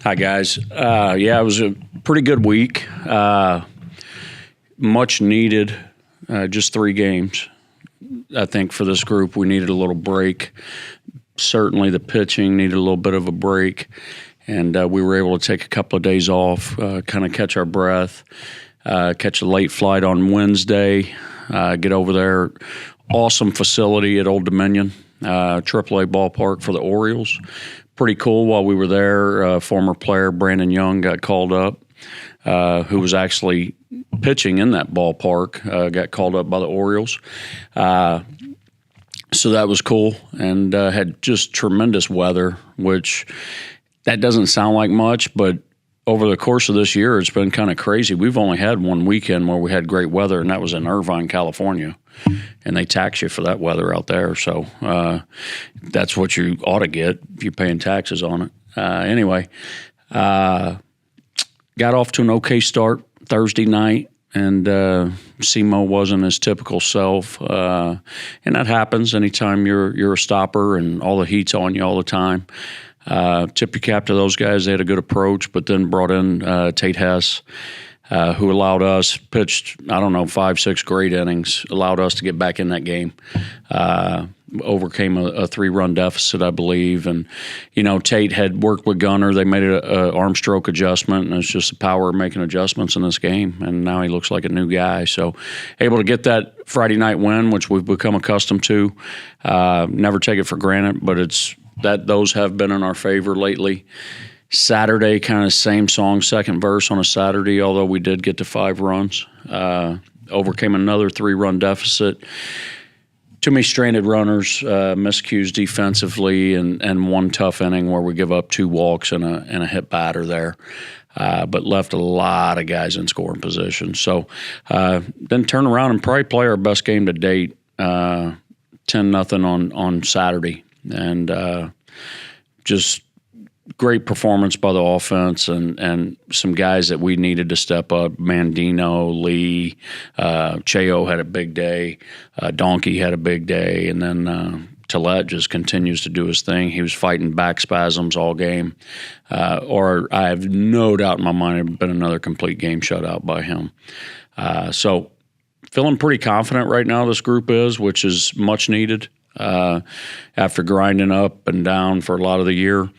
Hi, guys. Yeah, it was a pretty good week. Much needed. Just 3 games. I think for this group, we needed a little break. Certainly the pitching needed a little bit of a break. And we were able to take a couple of days off, kind of catch our breath, catch a late flight on Wednesday, get over there. Awesome facility at Old Dominion, AAA ballpark for the Orioles. Pretty cool. While we were there, former player Brandon Young got called up, who was actually pitching in that ballpark, got called up by the Orioles. So that was cool, and had just tremendous weather, which that doesn't sound like much, but over the course of this year, it's been kind of crazy. We've only had one weekend where we had great weather, and that was in Irvine, California. And they tax you for that weather out there. So that's what you ought to get if you're paying taxes on it. Anyway, got off to an okay start Thursday night, and Simo wasn't his typical self. And that happens anytime you're a stopper and all the heat's on you all the time. Tip your cap to those guys. They had a good approach, but then brought in Tate Hess, who allowed us, pitched, 5-6 great innings, allowed us to get back in that game. Overcame a 3-run deficit, I believe. And, Tate had worked with Gunner. They made an arm stroke adjustment, and it's just the power of making adjustments in this game. And now he looks like a new guy. So able to get that Friday night win, which we've become accustomed to. Never take it for granted, but those have been in our favor lately. Saturday, kind of same song, second verse on a Saturday, although we did get to 5 runs. Overcame another 3-run deficit. Too many stranded runners, miscues defensively, and one tough inning where we give up 2 walks and a hit batter there. But left a lot of guys in scoring position. So then turn around and probably play our best game to date, 10-0 on Saturday. And just great performance by the offense and some guys that we needed to step up. Mandino, Lee, Cheo had a big day. Donkey had a big day. And then Tillett just continues to do his thing. He was fighting back spasms all game. Or I have no doubt in my mind it had been another complete game shutout by him. So feeling pretty confident right now, this group is, which is much needed. After grinding up and down for a lot of the year,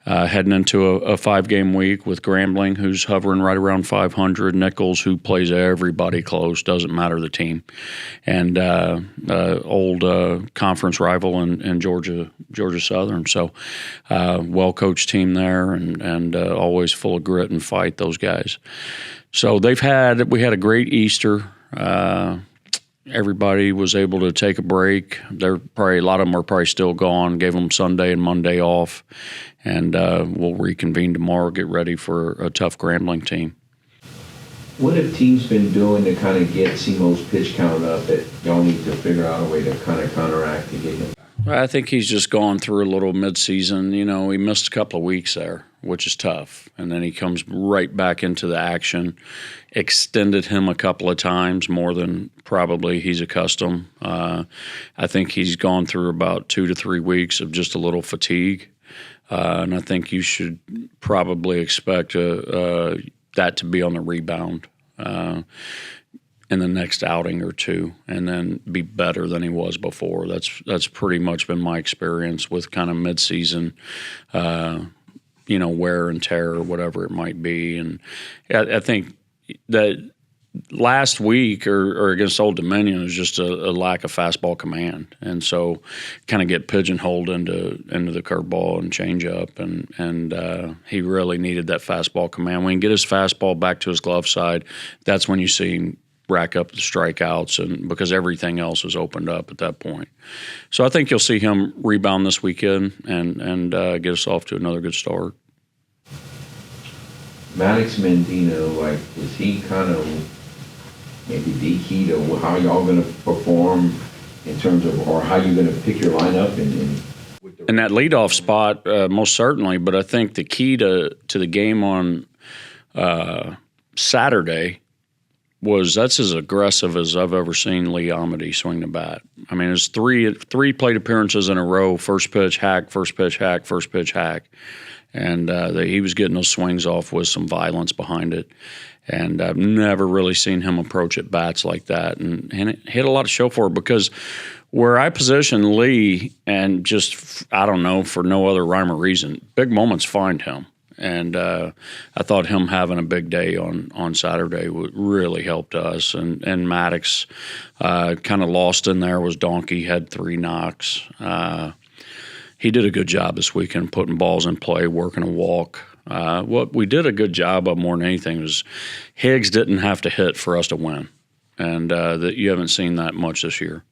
heading into a 5-game week with Grambling, who's hovering right around 500, Nichols, who plays everybody close, doesn't matter the team, and old conference rival in Georgia Southern. So well-coached team there, and always full of grit and fight, those guys. So we had a great Easter. Everybody was able to take a break. A lot of them are probably still gone. Gave them Sunday and Monday off, and we'll reconvene tomorrow. Get ready for a tough Grambling team. What have teams been doing to kind of get Simo's pitch count up that y'all need to figure out a way to kind of counteract to get him? I think he's just gone through a little midseason. He missed a couple of weeks there, which is tough. And then he comes right back into the action. Extended him a couple of times, more than probably he's accustomed. I think he's gone through about 2 to 3 weeks of just a little fatigue. And I think you should probably expect that to be on the rebound in the next outing or 2, and then be better than he was before. That's pretty much been my experience with kind of midseason, wear and tear or whatever it might be. And I think that last week or against Old Dominion was just a lack of fastball command, and so kind of get pigeonholed into the curveball and changeup, and he really needed that fastball command. When he get his fastball back to his glove side, that's when you see him rack up the strikeouts, and because everything else is opened up at that point. So I think you'll see him rebound this weekend and get us off to another good start. Maddox Mandino, is he kind of maybe the key to how y'all going to perform in terms of, or how you're going to pick your lineup in that leadoff spot, most certainly. But I think the key to the game on Saturday that's as aggressive as I've ever seen Lee Amity swing the bat. I mean, it's three plate appearances in a row: first pitch hack, first pitch hack, first pitch hack. And he was getting those swings off with some violence behind it. And I've never really seen him approach at bats like that, and it hit a lot of show for it, because where I position Lee, and just, I don't know, for no other rhyme or reason, big moments find him. And I thought him having a big day on Saturday really helped us. And Maddox kind of lost in there, was donkey, had 3 knocks. He did a good job this weekend putting balls in play, working a walk. What we did a good job of more than anything was Higgs didn't have to hit for us to win. And that you haven't seen that much this year.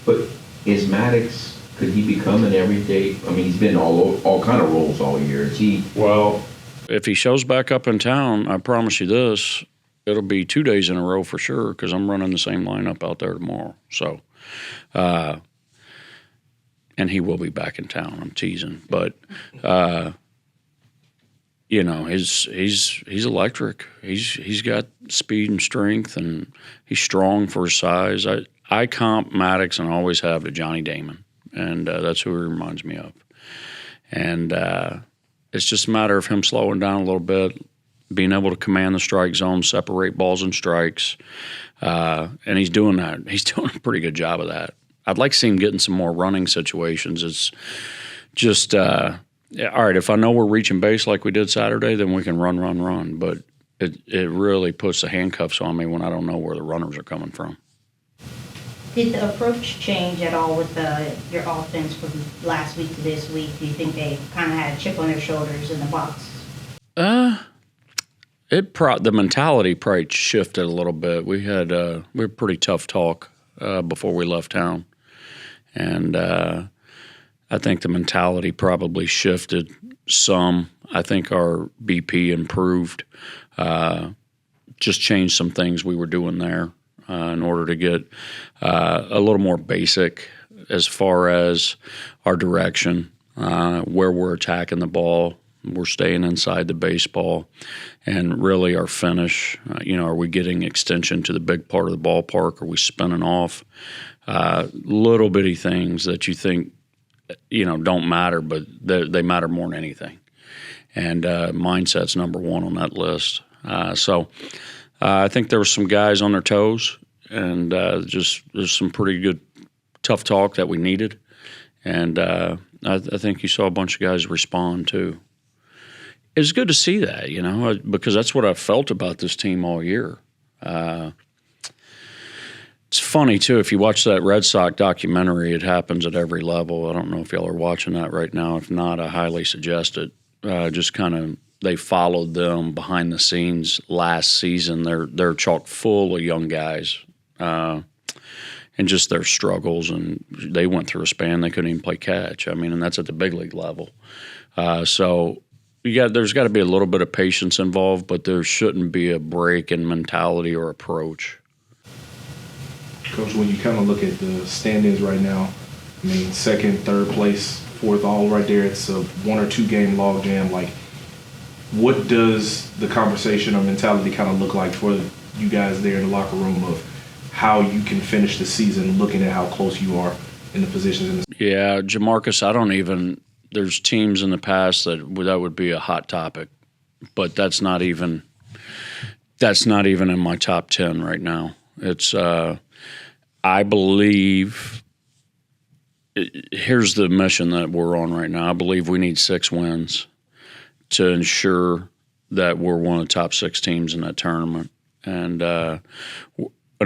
But is Maddox, could he become an everyday? I mean, he's been all kind of roles all year. Is he? Well, if he shows back up in town, I promise you this, it'll be 2 days in a row for sure, because I'm running the same lineup out there tomorrow. So, and he will be back in town. I'm teasing, but you know, he's electric. He's got speed and strength, and he's strong for his size. I comp Maddox, and always have, to Johnny Damon, and that's who he reminds me of. And it's just a matter of him slowing down a little bit, being able to command the strike zone, separate balls and strikes, and he's doing that. He's doing a pretty good job of that. I'd like to see him getting some more running situations. It's just, all right, if I know we're reaching base like we did Saturday, then we can run. But it really puts the handcuffs on me when I don't know where the runners are coming from. Did the approach change at all with your offense from last week to this week? Do you think they kind of had a chip on their shoulders in the box? The mentality probably shifted a little bit. We had pretty tough talk before we left town, and I think the mentality probably shifted some. I think our BP improved, just changed some things we were doing there in order to get a little more basic as far as our direction, where we're attacking the ball. We're staying inside the baseball, and really our finish. Are we getting extension to the big part of the ballpark? Are we spinning off? Little bitty things that you think don't matter, but they matter more than anything. And mindset's number one on that list. So I think there were some guys on their toes, and just there's some pretty good tough talk that we needed. And I think you saw a bunch of guys respond too. It's good to see that, because that's what I've felt about this team all year. It's funny, too, if you watch that Red Sox documentary, it happens at every level. I don't know if y'all are watching that right now. If not, I highly suggest it. Just kind of, they followed them behind the scenes last season. They're chock full of young guys and just their struggles. And they went through a span they couldn't even play catch. I mean, and that's at the big league level. So there's got to be a little bit of patience involved, but there shouldn't be a break in mentality or approach. Coach, when you kind of look at the standings right now, I mean, second, third place, fourth, all right there, it's a 1 or 2 game log jam. Like, what does the conversation or mentality kind of look like for you guys there in the locker room of how you can finish the season looking at how close you are in the positions in the season? Yeah, Jamarcus, there's teams in the past that would be a hot topic, but that's not even in my top 10 right now. It's I believe here's the mission that we're on right now. I believe we need 6 wins to ensure that we're one of the top 6 teams in that tournament. And in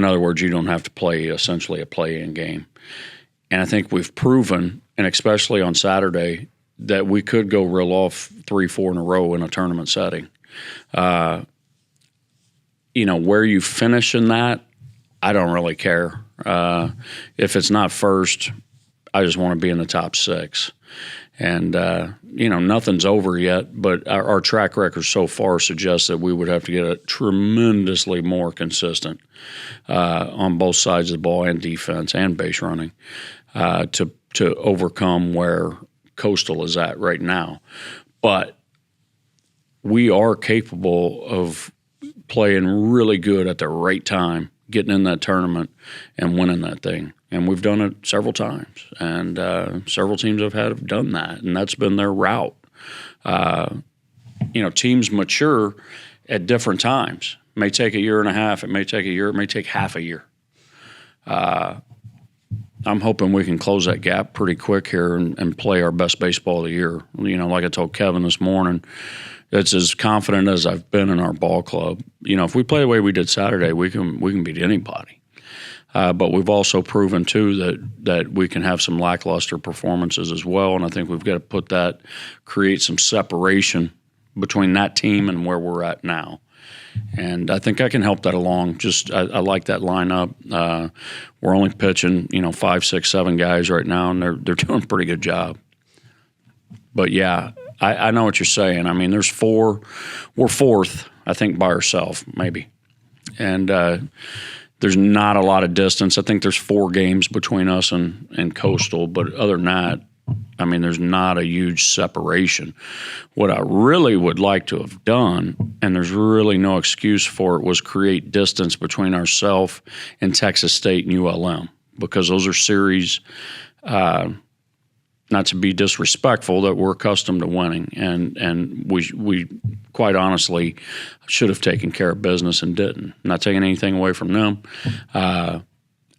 other words, you don't have to play essentially a play-in game. And I think we've proven, and especially on Saturday, that we could go reel off 3-4 in a row in a tournament setting. Where you finish in that, I don't really care. If it's not first, I just want to be in the top 6. And, nothing's over yet, but our track record so far suggests that we would have to get tremendously more consistent on both sides of the ball, and defense and base running to overcome where Coastal is at right now. But we are capable of playing really good at the right time, getting in that tournament and winning that thing. And we've done it several times, and several teams have done that, and that's been their route. Teams mature at different times. It may take a year and a half. It may take a year. It may take half a year. I'm hoping we can close that gap pretty quick here and play our best baseball of the year. Like I told Kevin this morning, it's as confident as I've been in our ball club. If we play the way we did Saturday, we can beat anybody. But we've also proven too that we can have some lackluster performances as well, and I think we've got to create some separation between that team and where we're at now. And I think I can help that along. I like that lineup. We're only pitching 5, 6, 7 guys right now, and they're doing a pretty good job. But yeah, I know what you're saying. I mean, there's 4. We're 4th, I think, by ourselves maybe, and there's not a lot of distance. I think there's 4 games between us and Coastal, but other than that, I mean, there's not a huge separation. What I really would like to have done, and there's really no excuse for it, was create distance between ourselves and Texas State and ULM, because those are series, not to be disrespectful, that we're accustomed to winning. And we quite honestly should have taken care of business and didn't. Not taking anything away from them.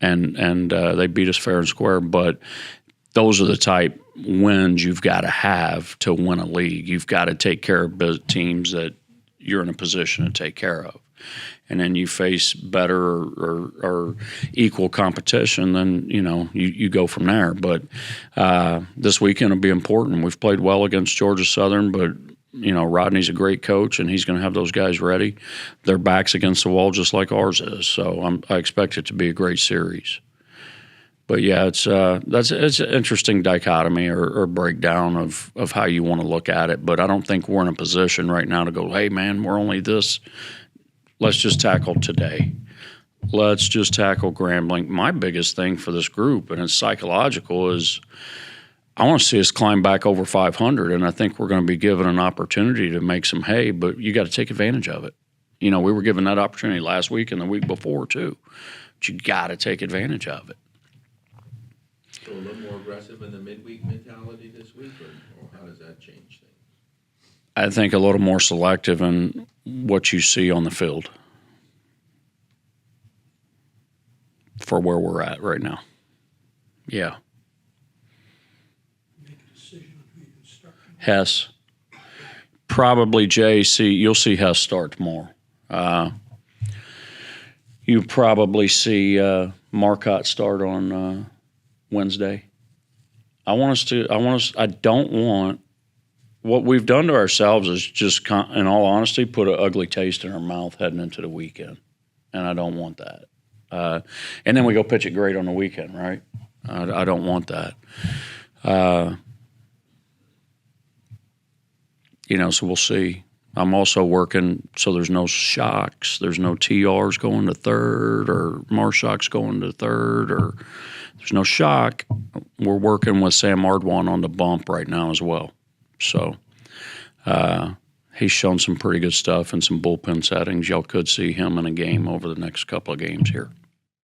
And they beat us fair and square, but those are the type wins you've got to have to win a league. You've got to take care of teams that you're in a position to take care of. And then you face better or equal competition, then, you go from there. But this weekend will be important. We've played well against Georgia Southern, but, Rodney's a great coach, and he's going to have those guys ready. Their back's against the wall just like ours is. So I expect it to be a great series. But yeah, it's an interesting dichotomy or breakdown of how you want to look at it. But I don't think we're in a position right now to go, hey man, we're only this. Let's just tackle today. Let's just tackle Grambling. My biggest thing for this group, and it's psychological, is I want to see us climb back over 500, and I think we're going to be given an opportunity to make some hay. But you got to take advantage of it. We were given that opportunity last week and the week before too. But you got to take advantage of it. So a little more aggressive in the midweek mentality this week, or how does that change things? I think a little more selective in what you see on the field for where we're at right now. Yeah. Make a decision on who you can start. Hess. Probably JC. You'll see Hess start tomorrow. You probably see Marcotte start on Wednesday. I don't want what we've done to ourselves is just, in all honesty, put an ugly taste in our mouth heading into the weekend, and I don't want that. And then we go pitch it great on the weekend, right? I don't want that. So we'll see. I'm also working so there's no shocks. There's no TRs going to third or Marshocks going to third, or there's no shock. We're working with Sam Ardwan on the bump right now as well. So he's shown some pretty good stuff and some bullpen settings. Y'all could see him in a game over the next couple of games here.